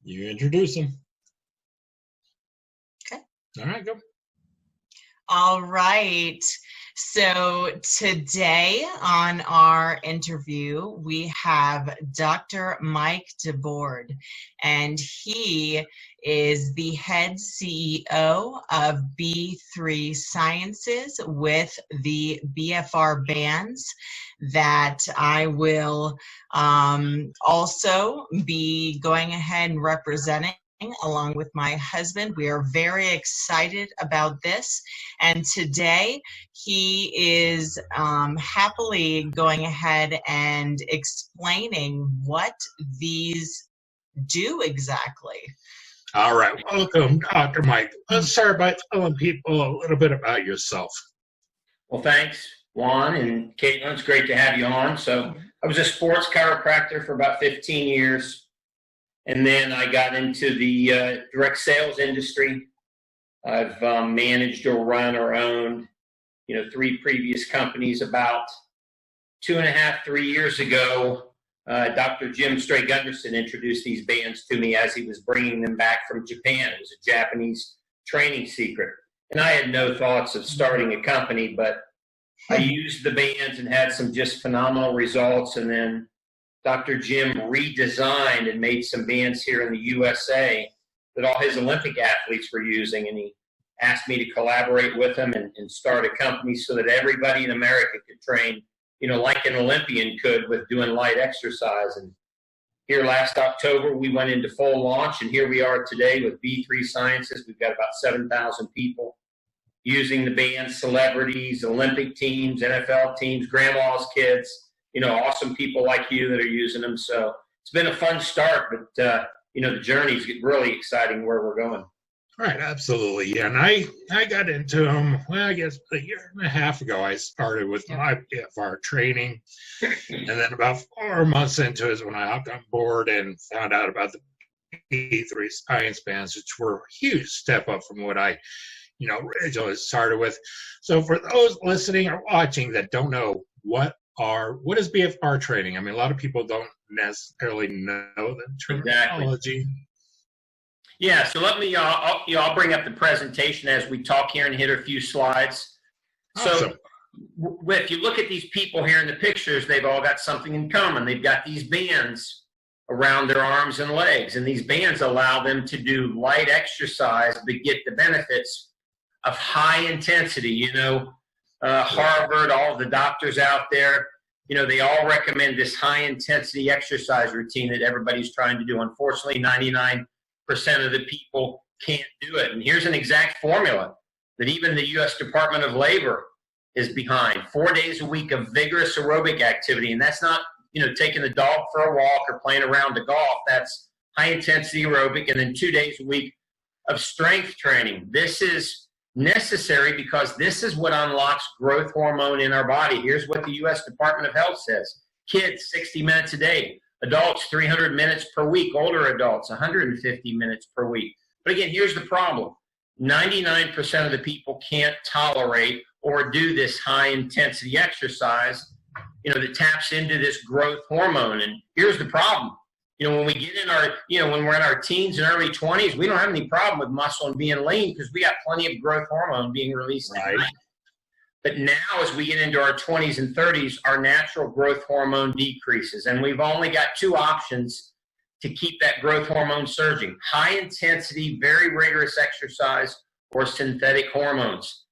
You introduce them. Okay. All right, go. All right. So today on our interview, we have Dr. Mike BeBord, and he is the head CEO of B3 Sciences with the BFR bands that I will also be going ahead and representing along with my husband. We are very excited about this. And today he is happily going ahead and explaining what these do exactly. All right. Welcome, Dr. Mike. Let's start by telling people a little bit about yourself. Well, thanks, Juan and Kaitlin. It's great to have you on. So I was a sports chiropractor for about 15 years. And then I got into the direct sales industry. I've managed or run or owned, 3 previous companies. About 2.5, 3 years ago, Dr. Jim Stray Gunderson introduced these bands to me as he was bringing them back from Japan. It was a Japanese training secret. And I had no thoughts of starting a company, but I used the bands and had some just phenomenal results. And then Dr. Jim redesigned and made some bands here in the USA that all his Olympic athletes were using, and he asked me to collaborate with him and start a company so that everybody in America could train, like an Olympian could with doing light exercise. And here last October, we went into full launch, and here we are today with B3 Sciences. We've got about 7,000 people using the bands, celebrities, Olympic teams, NFL teams, grandma's kids, awesome people like you that are using them. So it's been a fun start, but, the journey's really exciting where we're going. Right, absolutely. Yeah, and I got into them, well, I guess a year and a half ago. I started with my BFR training, and then about 4 months into it is when I hopped on board and found out about the B3 Science bands, which were a huge step up from what I originally started with. So for those listening or watching that don't know, what is BFR training? I mean, a lot of people don't necessarily know the terminology. Exactly. Yeah, so let me, I'll bring up the presentation as we talk here and hit a few slides. Awesome. So if you look at these people here in the pictures, they've all got something in common. They've got these bands around their arms and legs, and these bands allow them to do light exercise but get the benefits of high intensity. Harvard, all of the doctors out there, they all recommend this high intensity exercise routine that everybody's trying to do. Unfortunately, 99% of the people can't do it. And here's an exact formula that even the U.S. Department of Labor is behind. 4 days a week of vigorous aerobic activity. And that's not, taking the dog for a walk or playing around the golf. That's high intensity aerobic. And then 2 days a week of strength training. This is necessary because this is what unlocks growth hormone in our body. Here's what the U.S. Department of Health says. Kids, 60 minutes a day. Adults, 300 minutes per week. Older adults, 150 minutes per week. But again, here's the problem. 99% of the people can't tolerate or do this high-intensity exercise, that taps into this growth hormone. And here's the problem. When we get in our, when we're in our teens and early 20s, we don't have any problem with muscle and being lean because we got plenty of growth hormone being released. Right. But now as we get into our 20s and 30s, our natural growth hormone decreases. And we've only got 2 options to keep that growth hormone surging. High intensity, very rigorous exercise or synthetic hormones.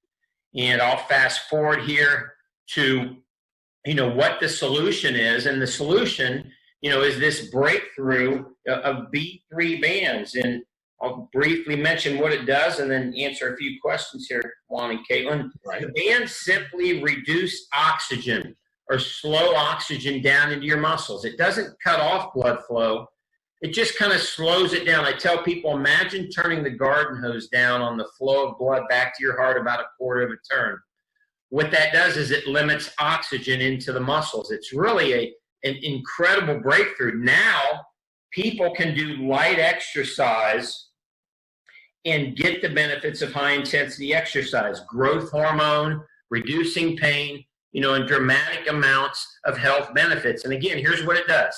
And I'll fast forward here to, what the solution is. And the solution, is this breakthrough of B3 bands. And I'll briefly mention what it does and then answer a few questions here, Juan and Kaitlin. Right. The bands simply reduce oxygen or slow oxygen down into your muscles. It doesn't cut off blood flow. It just kind of slows it down. I tell people, imagine turning the garden hose down on the flow of blood back to your heart about 1/4 of a turn. What that does is it limits oxygen into the muscles. It's really an incredible breakthrough. Now, people can do light exercise and get the benefits of high-intensity exercise, growth hormone, reducing pain, and dramatic amounts of health benefits. And again, here's what it does.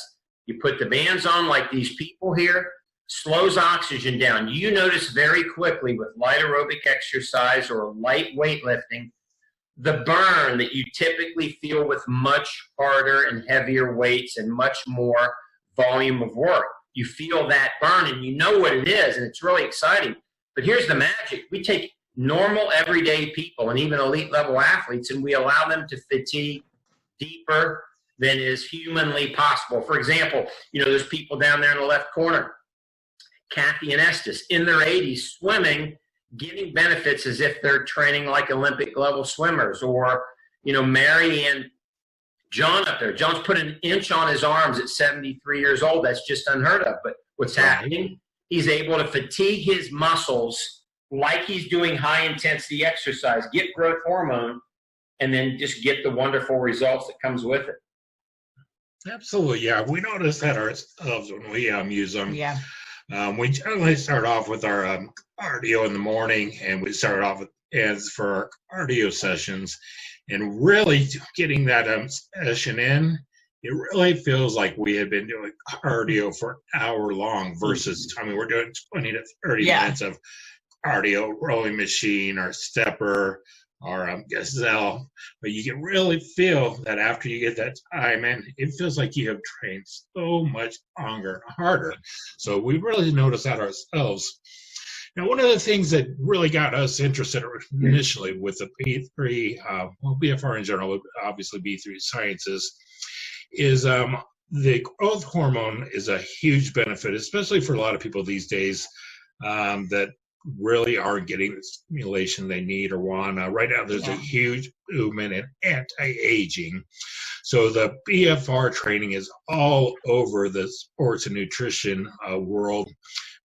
You put the bands on like these people here, slows oxygen down. You notice very quickly with light aerobic exercise or light weightlifting, the burn that you typically feel with much harder and heavier weights and much more volume of work. You feel that burn and you know what it is, and it's really exciting. But here's the magic. We take normal everyday people and even elite level athletes, and we allow them to fatigue deeper than is humanly possible. For example, there's people down there in the left corner, Kathy and Estes, in their 80s, swimming, getting benefits as if they're training like Olympic level swimmers. Or, Mary and John up there. John's put an inch on his arms at 73 years old. That's just unheard of. But what's happening? He's able to fatigue his muscles like he's doing high intensity exercise, get growth hormone, and then just get the wonderful results that comes with it. Absolutely, yeah. We notice that ourselves when we use them. Yeah. We generally start off with our cardio in the morning, and we start off with ads for our cardio sessions, and really getting that session in. It really feels like we had been doing cardio for an hour long versus, we're doing 20 to 30 minutes of cardio, rowing machine, or stepper, or gazelle. But you can really feel that after you get that time in, it feels like you have trained so much longer and harder. So we really noticed that ourselves. Now, one of the things that really got us interested initially with the B3, BFR in general, obviously B3 Sciences, is the growth hormone is a huge benefit, especially for a lot of people these days that really aren't getting the stimulation they need or want. Right now, there's a huge movement in anti-aging. So the BFR training is all over the sports and nutrition world,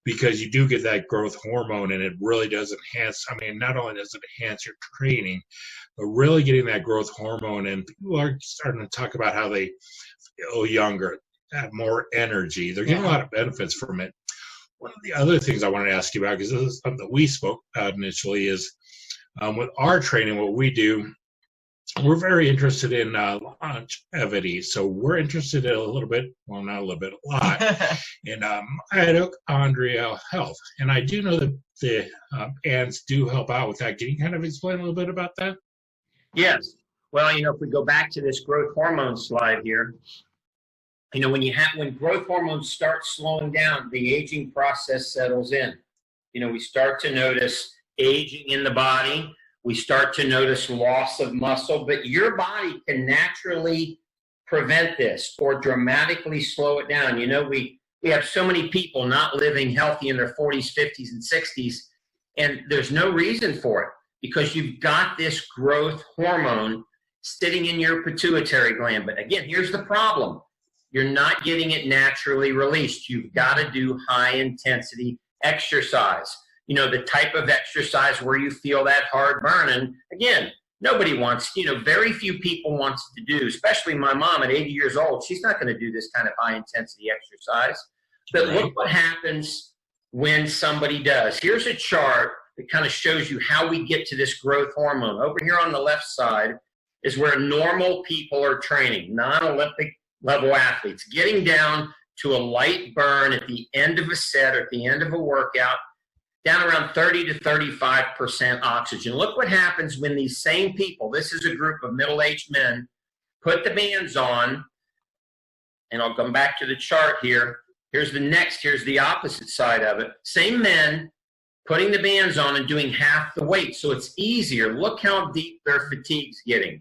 because you do get that growth hormone, and it really does enhance. Not only does it enhance your training, but really getting that growth hormone. And people are starting to talk about how they feel younger, have more energy. They're getting a lot of benefits from it. One of the other things I wanted to ask you about, because this is something that we spoke about initially, is with our training, what we do, we're very interested in longevity. So we're interested in a little bit, well, not a little bit, a lot, in mitochondrial health. And I do know that the ants do help out with that. Can you kind of explain a little bit about that? Yes. Well, if we go back to this growth hormone slide here, when growth hormones start slowing down, the aging process settles in. We start to notice aging in the body. We start to notice loss of muscle, but your body can naturally prevent this or dramatically slow it down. We have so many people not living healthy in their 40s, 50s, and 60s, and there's no reason for it, because you've got this growth hormone sitting in your pituitary gland. But again, here's the problem. You're not getting it naturally released. You've got to do high intensity exercise. The type of exercise where you feel that hard burn. And again, nobody wants, very few people want to do, especially my mom at 80 years old. She's not going to do this kind of high intensity exercise. But look what happens when somebody does. Here's a chart that kind of shows you how we get to this growth hormone. Over here on the left side is where normal people are training, non-Olympic level athletes, getting down to a light burn at the end of a set or at the end of a workout, down around 30 to 35% oxygen. Look what happens when these same people, this is a group of middle-aged men, put the bands on, and I'll come back to the chart here. Here's the opposite side of it. Same men putting the bands on and doing half the weight, so it's easier. Look how deep their fatigue's getting.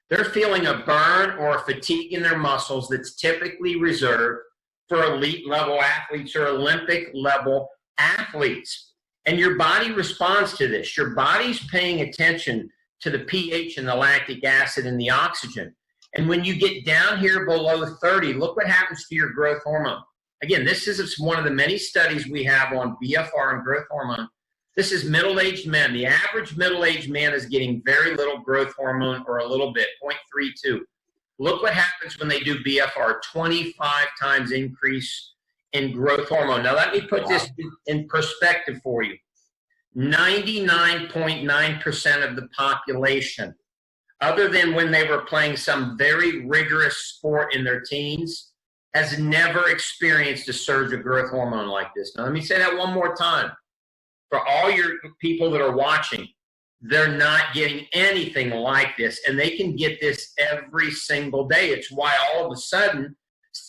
They're feeling a burn or a fatigue in their muscles that's typically reserved for elite level athletes or Olympic level athletes. And your body responds to this. Your body's paying attention to the pH and the lactic acid and the oxygen. And when you get down here below 30, look what happens to your growth hormone. Again, this is one of the many studies we have on BFR and growth hormone. This is middle-aged men. The average middle-aged man is getting very little growth hormone, or a little bit, 0.32. Look what happens when they do BFR, 25 times increase in growth hormone. Now, let me put this in perspective for you. 99.9% of the population, other than when they were playing some very rigorous sport in their teens, has never experienced a surge of growth hormone like this. Now, let me say that one more time. For all your people that are watching, they're not getting anything like this, and they can get this every single day. It's why all of a sudden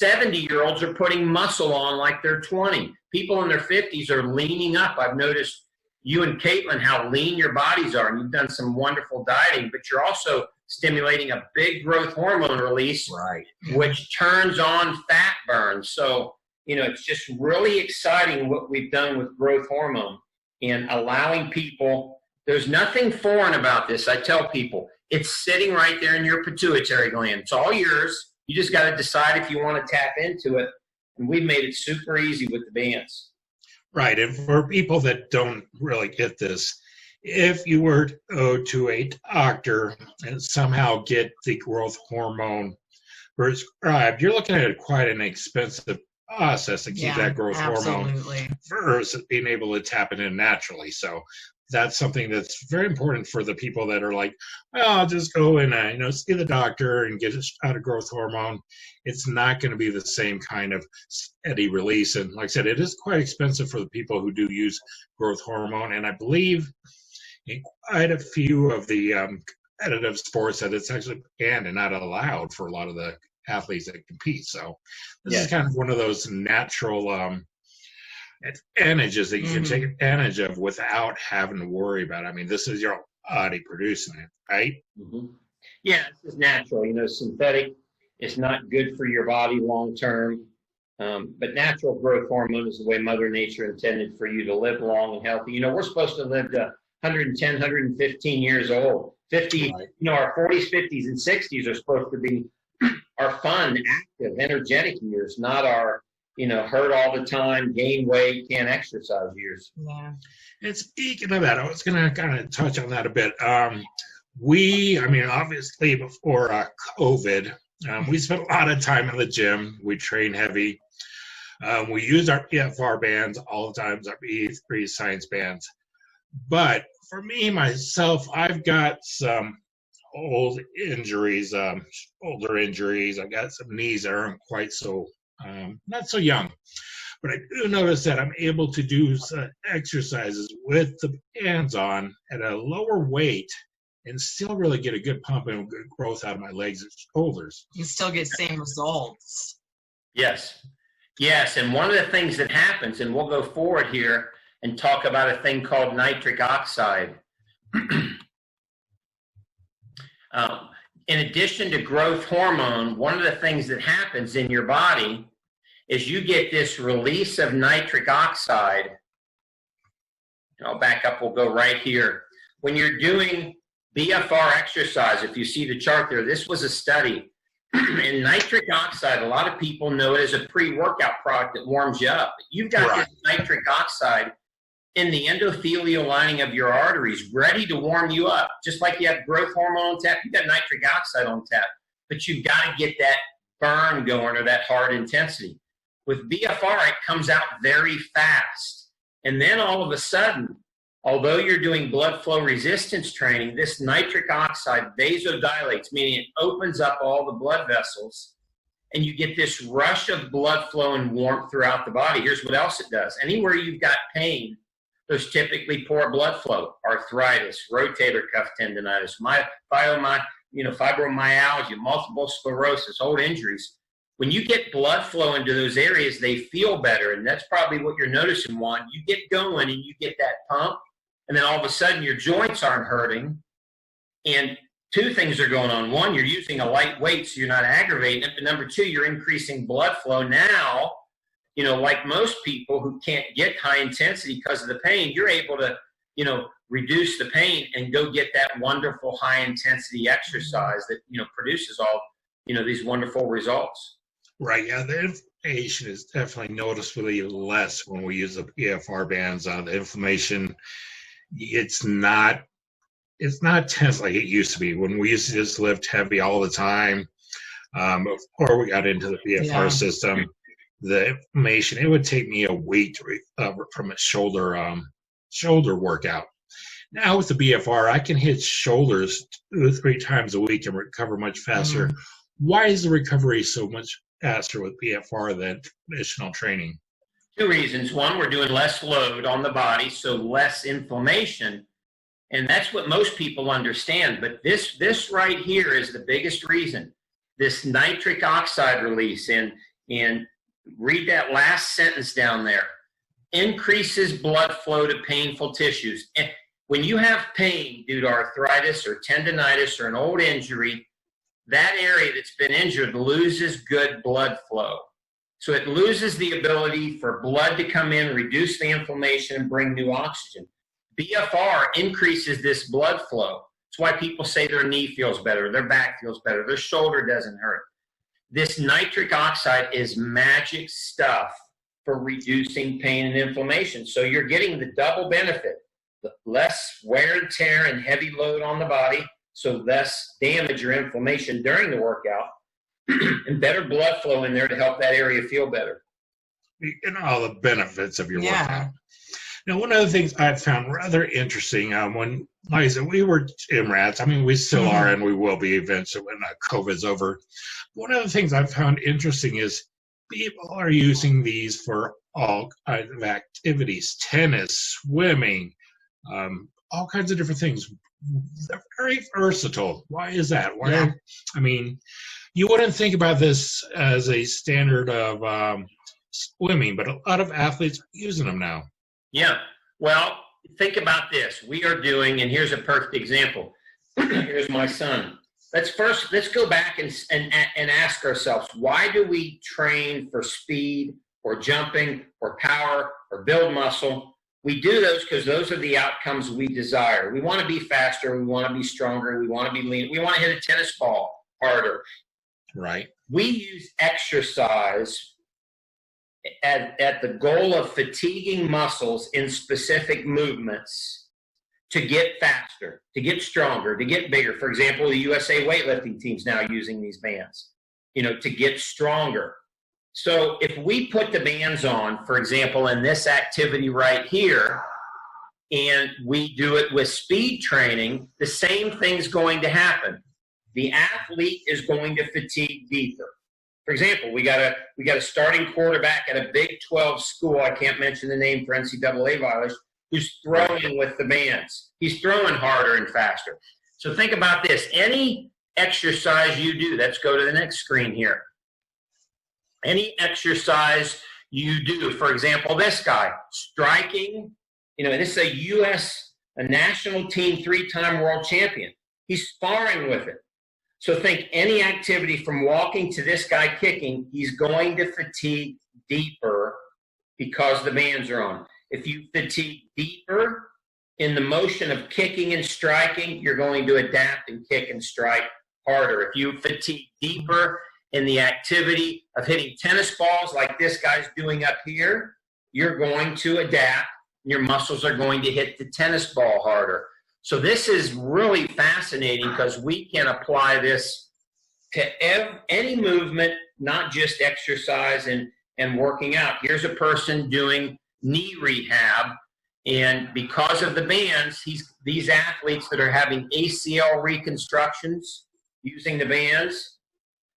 70-year-olds are putting muscle on like they're 20. People in their 50s are leaning up. I've noticed you and Kaitlin how lean your bodies are, and you've done some wonderful dieting, but you're also stimulating a big growth hormone release, Right. which turns on fat burn. So, it's just really exciting what we've done with growth hormone and allowing people. There's nothing foreign about this. I tell people, it's sitting right there in your pituitary gland. It's all yours. You just got to decide if you want to tap into it. And we've made it super easy with the bands. Right. And for people that don't really get this, if you were to go to a doctor and somehow get the growth hormone prescribed, you're looking at quite an expensive process to keep that growth hormone versus being able to tap it in naturally. So that's something that's very important for the people that are like, well, I'll just go and see the doctor and get a shot of growth hormone. It's not going to be the same kind of steady release. And like I said, it is quite expensive for the people who do use growth hormone. And I believe in quite a few of the competitive sports that it's actually banned and not allowed for a lot of the athletes that compete. So this is kind of one of those natural advantages that you can take advantage of without having to worry about it. I mean, this is your body producing it, right? Yeah, this is natural. Synthetic is not good for your body long term. But natural growth hormone is the way Mother Nature intended for you to live long and healthy. We're supposed to live to 110, 115 years old. 50, our 40s, 50s, and 60s are supposed to be our fun, active, energetic years, not our hurt all the time, gain weight, can't exercise years. Yeah. And speaking of that, I was going to kind of touch on that a bit. Obviously before COVID, we spent a lot of time in the gym. We train heavy. We use our BFR bands all the time, our B3 science bands. But for me, myself, I've got some old injuries, shoulder injuries. I've got some knees that aren't quite so not so young, but I do notice that I'm able to do exercises with the bands on at a lower weight and still really get a good pump and good growth out of my legs and shoulders. You still get same results. Yes. And one of the things that happens, and we'll go forward here and talk about a thing called nitric oxide. In addition to growth hormone, one of the things that happens in your body is you get this release of nitric oxide. I'll back up, we'll go right here. When you're doing BFR exercise, if you see the chart there, this was a study. And nitric oxide, a lot of people know it as a pre-workout product that warms you up. You've got this nitric oxide in the endothelial lining of your arteries, ready to warm you up. Just like you have growth hormone on tap, you've got nitric oxide on tap. But you've got to get that burn going or that hard intensity. With BFR, it comes out very fast. And then all of a sudden, although you're doing blood flow resistance training, this nitric oxide vasodilates, meaning it opens up all the blood vessels, and you get this rush of blood flow and warmth throughout the body. Here's what else it does. Anywhere you've got pain, there's typically poor blood flow, arthritis, rotator cuff tendonitis, fibromyalgia, multiple sclerosis, old injuries. When you get blood flow into those areas, they feel better, and that's probably what you're noticing, Juan. You get going and you get that pump, and then all of a sudden your joints aren't hurting, and two things are going on. One, you're using a light weight, so you're not aggravating it, but number two, you're increasing blood flow. Now, like most people who can't get high intensity because of the pain, you're able to, reduce the pain and go get that wonderful high intensity exercise that, produces all, these wonderful results. Right. Yeah. The inflammation is definitely noticeably less when we use the BFR bands. The inflammation, it's not tense like it used to be when we used to just lift heavy all the time. Before we got into the BFR system, the inflammation, it would take me a week to recover from a shoulder workout. Now with the BFR, I can hit shoulders 2 or 3 times a week and recover much faster. Why is the recovery so much faster with BFR than traditional training? Two reasons. One, we're doing less load on the body, so less inflammation. And that's what most people understand. But this right here is the biggest reason. This nitric oxide release, and read that last sentence down there, increases blood flow to painful tissues. And when you have pain due to arthritis or tendonitis or an old injury, that area that's been injured loses good blood flow. So it loses the ability for blood to come in, reduce the inflammation, and bring new oxygen. BFR increases this blood flow. That's why people say their knee feels better, their back feels better, their shoulder doesn't hurt. This nitric oxide is magic stuff for reducing pain and inflammation. So you're getting the double benefit, the less wear and tear and heavy load on the body, so less damage or inflammation during the workout, and better blood flow in there to help that area feel better. And all the benefits of your workout. Now, one of the things I found rather interesting when, like I said, we were gym rats. I mean, we still are, and we will be eventually when COVID's over. One of the things I found interesting is people are using these for all kinds of activities, tennis, swimming, all kinds of different things. They're very versatile. Why is that? Why? I mean, you wouldn't think about this as a standard of swimming, but a lot of athletes are using them now. Yeah. Well, think about this. We are doing, and here's a perfect example. Here's my son. Let's go back and ask ourselves, why do we train for speed or jumping or power or build muscle? We do those because those are the outcomes we desire. We want to be faster. We want to be stronger. We want to be lean. We want to hit a tennis ball harder. Right. We use exercise at the goal of fatiguing muscles in specific movements to get faster, to get stronger, to get bigger. For example, the USA weightlifting team's now using these bands, to get stronger. So if we put the bands on, for example, in this activity right here, and we do it with speed training, the same thing's going to happen. The athlete is going to fatigue deeper. For example, we got a starting quarterback at a Big 12 school, I can't mention the name for NCAA violation, who's throwing with the bands. He's throwing harder and faster. So think about this. Any exercise you do, let's go to the next screen here. Any exercise you do, for example, this guy, striking, this is a national team 3-time world champion. He's sparring with it. So think any activity from walking to this guy kicking, he's going to fatigue deeper because the bands are on. If you fatigue deeper in the motion of kicking and striking, you're going to adapt and kick and strike harder. If you fatigue deeper in the activity of hitting tennis balls like this guy's doing up here, you're going to adapt. Your muscles are going to hit the tennis ball harder. So this is really fascinating because we can apply this to any movement, not just exercise and working out. Here's a person doing knee rehab, and because of the bands, these athletes that are having ACL reconstructions using the bands,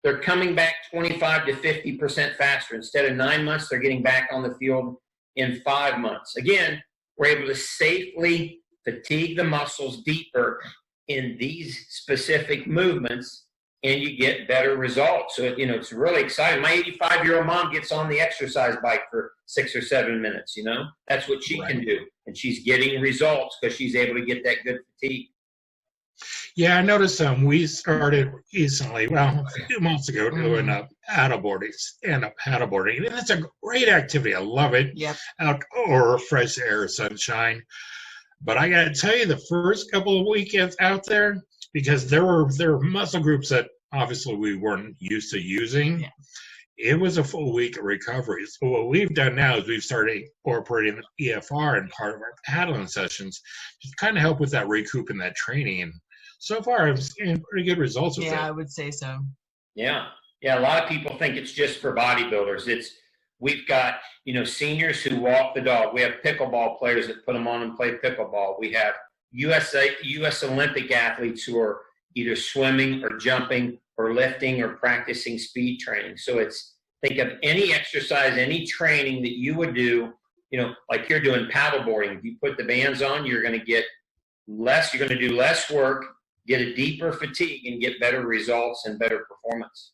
they're coming back 25 to 50% faster. Instead of 9 months, they're getting back on the field in 5 months. Again, we're able to safely fatigue the muscles deeper in these specific movements, and you get better results. So, it's really exciting. My 85-year-old mom gets on the exercise bike for 6 or 7 minutes, That's what she can do. And she's getting results because she's able to get that good fatigue. Yeah, I noticed we started recently, a few months ago, doing paddleboarding, stand-up paddleboarding. And it's a great activity. I love it. Yep. Outdoor, fresh air, sunshine. But I got to tell you, the first couple of weekends out there, because there were muscle groups that obviously we weren't used to using, it was a full week of recovery. So what we've done now is we've started incorporating the EFR in part of our paddling sessions to kind of help with that recoup and that training. And so far, I'm seeing pretty good results with that. Yeah, I would say so. Yeah. A lot of people think it's just for bodybuilders. We've got, seniors who walk the dog. We have pickleball players that put them on and play pickleball. We have U.S. Olympic athletes who are either swimming or jumping or lifting or practicing speed training. So think of any exercise, any training that you would do, like you're doing paddleboarding. If you put the bands on, you're going to get less, you're going to do less work, get a deeper fatigue, and get better results and better performance.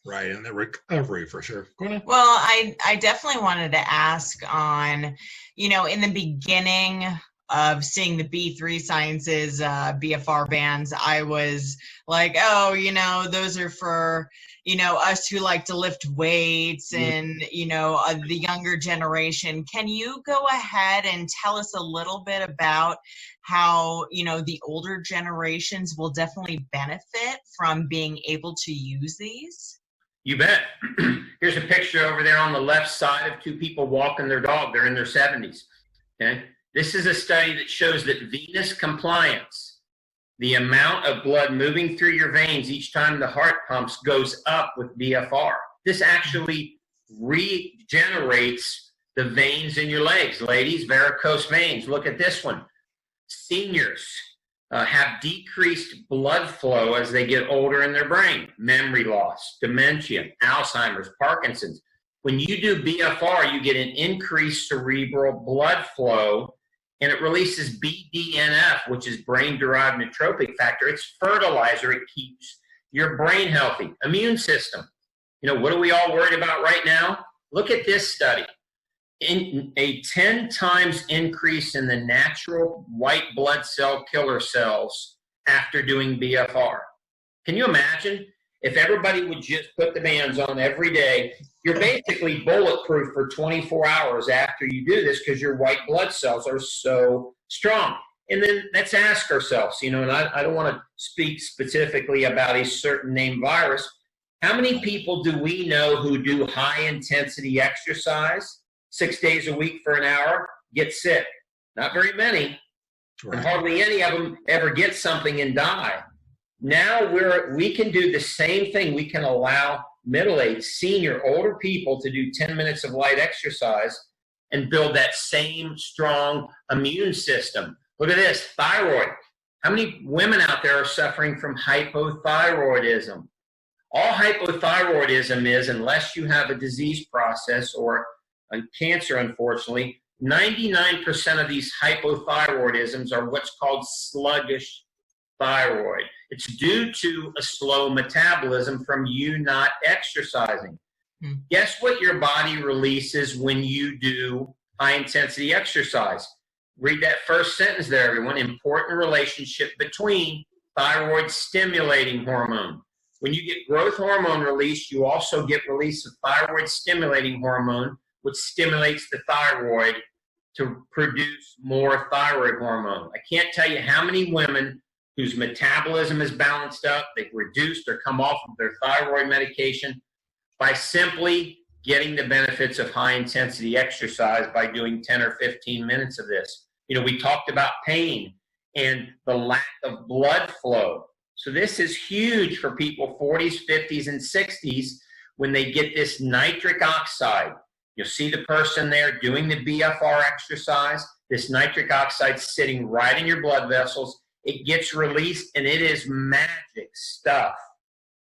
Right, and the recovery for sure. Go ahead. Well, I definitely wanted to ask on, in the beginning of seeing the B3 Sciences BFR bands, I was like, oh, those are for, us who like to lift weights and, the younger generation. Can you go ahead and tell us a little bit about how, the older generations will definitely benefit from being able to use these? You bet. Here's a picture over there on the left side of two people walking their dog. They're in their 70s. Okay. This is a study that shows that venous compliance, the amount of blood moving through your veins each time the heart pumps, goes up with BFR. This actually regenerates the veins in your legs. Ladies, varicose veins. Look at this one. Seniors have decreased blood flow as they get older in their brain. Memory loss, dementia, Alzheimer's, Parkinson's. When you do BFR, you get an increased cerebral blood flow, and it releases BDNF, which is brain-derived neurotrophic factor. It's fertilizer. It keeps your brain healthy. Immune system. What are we all worried about right now? Look at this study. In a 10 times increase in the natural white blood cell killer cells after doing BFR. Can you imagine if everybody would just put the bands on every day? You're basically bulletproof for 24 hours after you do this because your white blood cells are so strong. And then let's ask ourselves, and I don't want to speak specifically about a certain named virus. How many people do we know who do high intensity exercise 6 days a week for an hour, get sick? Not very many. Right. And hardly any of them ever get something and die. Now we can do the same thing. We can allow middle-aged, senior, older people to do 10 minutes of light exercise and build that same strong immune system. Look at this, thyroid. How many women out there are suffering from hypothyroidism? All hypothyroidism is, unless you have a disease process or cancer, unfortunately, 99% of these hypothyroidisms are what's called sluggish thyroid. It's due to a slow metabolism from you not exercising. Guess what your body releases when you do high-intensity exercise? Read that first sentence there, everyone. Important relationship between thyroid-stimulating hormone. When you get growth hormone release, you also get release of thyroid-stimulating hormone, which stimulates the thyroid to produce more thyroid hormone. I can't tell you how many women whose metabolism is balanced up, they've reduced or come off of their thyroid medication by simply getting the benefits of high-intensity exercise by doing 10 or 15 minutes of this. We talked about pain and the lack of blood flow. So this is huge for people 40s, 50s, and 60s when they get this nitric oxide. You'll see the person there doing the BFR exercise. This nitric oxide sitting right in your blood vessels. It gets released, and it is magic stuff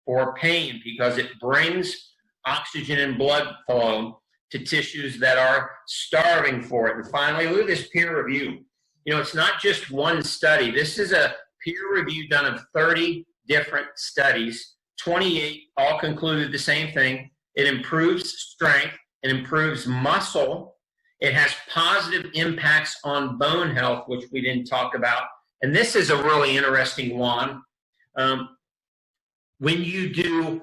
for pain because it brings oxygen and blood flow to tissues that are starving for it. And finally, look at this peer review. It's not just one study. This is a peer review done of 30 different studies. 28 all concluded the same thing. It improves strength. It improves muscle. It has positive impacts on bone health, which we didn't talk about. And this is a really interesting one. When you do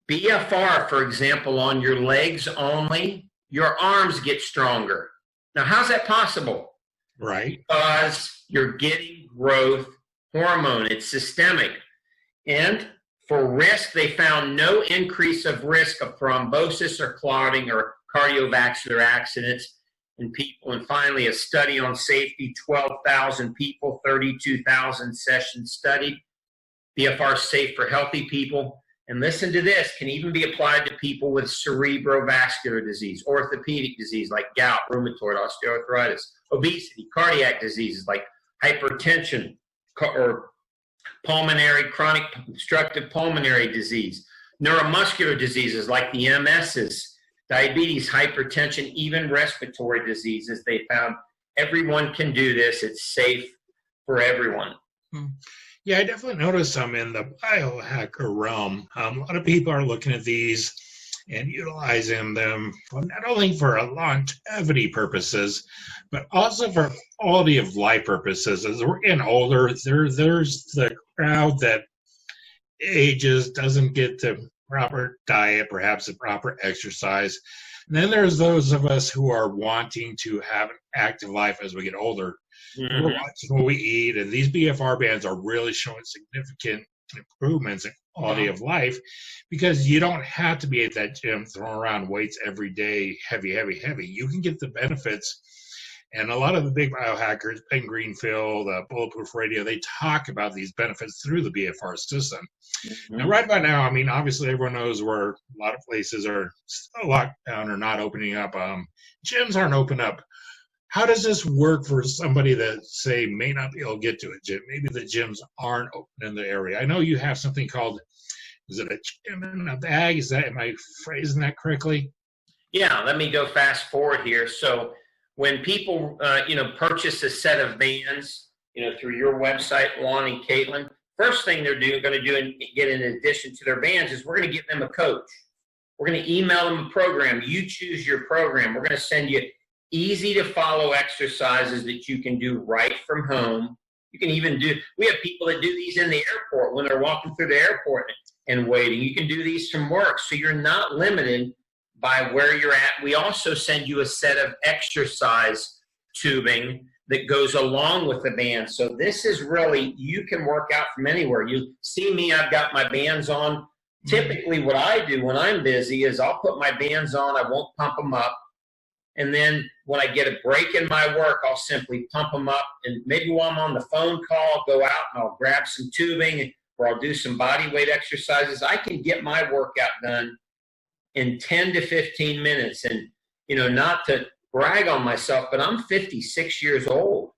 BFR, for example, on your legs only, your arms get stronger. Now, how's that possible? Right. Because you're getting growth hormone. It's systemic. And for risk, they found no increase of risk of thrombosis or clotting or cardiovascular accidents in people. And finally, a study on safety, 12,000 people, 32,000 sessions studied. BFR safe for healthy people. And listen to this, can even be applied to people with cerebrovascular disease, orthopedic disease like gout, rheumatoid, osteoarthritis, obesity, cardiac diseases like hypertension or pulmonary, chronic obstructive pulmonary disease, neuromuscular diseases like the MSs, diabetes, hypertension, even respiratory diseases. They found everyone can do this. It's safe for everyone. Yeah, I definitely noticed some in the biohacker realm. A lot of people are looking at these and utilizing them not only for longevity purposes, but also for quality of life purposes. As we're getting older, there's the crowd that ages, doesn't get the proper diet, perhaps the proper exercise. And then there's those of us who are wanting to have an active life as we get older. Mm-hmm. We're watching what we eat, and these BFR bands are really showing significant improvements in quality of life, because you don't have to be at that gym throwing around weights every day, heavy. You can get the benefits. And a lot of the big biohackers, Ben Greenfield, Bulletproof Radio, they talk about these benefits through the BFR system. Mm-hmm. Now, right about now, I mean, obviously everyone knows where a lot of places are still locked down or not opening up. Gyms aren't open up. How does this work for somebody that, say, may not be able to get to a gym? Maybe the gyms aren't open in the area. I know you have something called, is it a gym in a bag? Am I phrasing that correctly? Yeah, let me go fast forward here. So when people, purchase a set of bands, through your website, Juan and Kaitlin, first thing they're going to do and get in addition to their bands is we're going to get them a coach. We're going to email them a program. You choose your program. We're going to send you easy to follow exercises that you can do right from home. You can even we have people that do these in the airport when they're walking through the airport and waiting. You can do these from work, so you're not limited by where you're at. We also send you a set of exercise tubing that goes along with the band. So this is really, you can work out from anywhere. You see me, I've got my bands on. Typically what I do when I'm busy is I'll put my bands on, I won't pump them up. And then when I get a break in my work, I'll simply pump them up. And maybe while I'm on the phone call, I'll go out and I'll grab some tubing, or I'll do some body weight exercises. I can get my workout done in 10 to 15 minutes. And, not to brag on myself, but I'm 56 years old.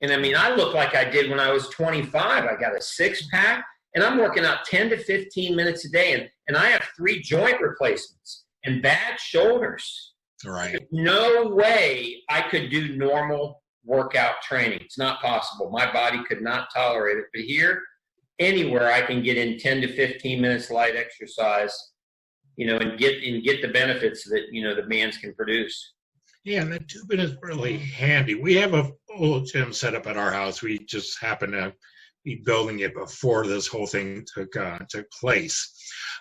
And I mean, I look like I did when I was 25. I got a six-pack, and I'm working out 10 to 15 minutes a day. And I have 3 joint replacements and bad shoulders. Right. There's no way I could do normal workout training. It's not possible. My body could not tolerate it. But here, anywhere I can get in 10 to 15 minutes light exercise, and get the benefits that, the bands can produce. Yeah, and the tubing is really handy. We have a full gym set up at our house. We just happen to be building it before this whole thing took place.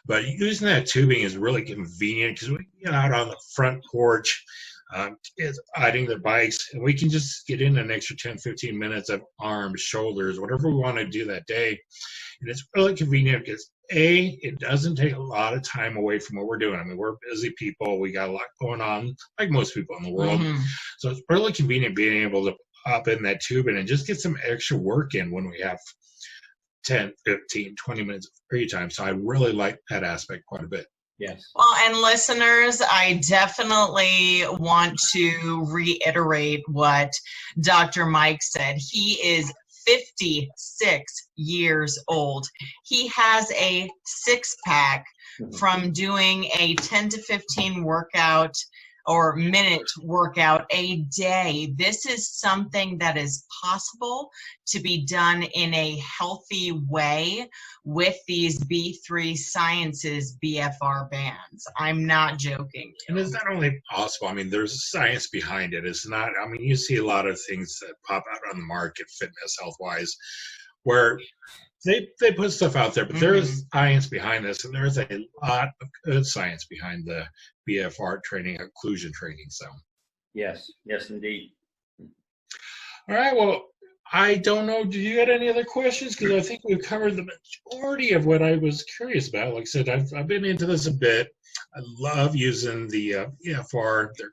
But using that tubing is really convenient, because we can get out on the front porch, kids riding their bikes, and we can just get in an extra 10, 15 minutes of arms, shoulders, whatever we want to do that day. And it's really convenient because, A, it doesn't take a lot of time away from what we're doing. I mean, we're busy people. We got a lot going on, like most people in the world. Mm-hmm. So it's really convenient being able to pop in that tubing and just get some extra work in when we have 10, 15, 20 minutes of free time. So I really like that aspect quite a bit. Yes. Well, and listeners, I definitely want to reiterate what Dr. Mike said. He is 56 years old. He has a six-pack from doing a 10 to 15 workout or minute workout a day. This is something that is possible to be done in a healthy way with these B3 Sciences BFR bands. I'm not joking. And it's not only possible, I mean, there's science behind it. It's not, I mean, you see a lot of things that pop out on the market, fitness, health-wise, where they put stuff out there, but there's science behind this, and there's a lot of good science behind the BFR training, occlusion training. So, yes, indeed. All right. Well, I don't know. Do you have any other questions? Because I think we've covered the majority of what I was curious about. Like I said, I've been into this a bit. I love using the BFR. They're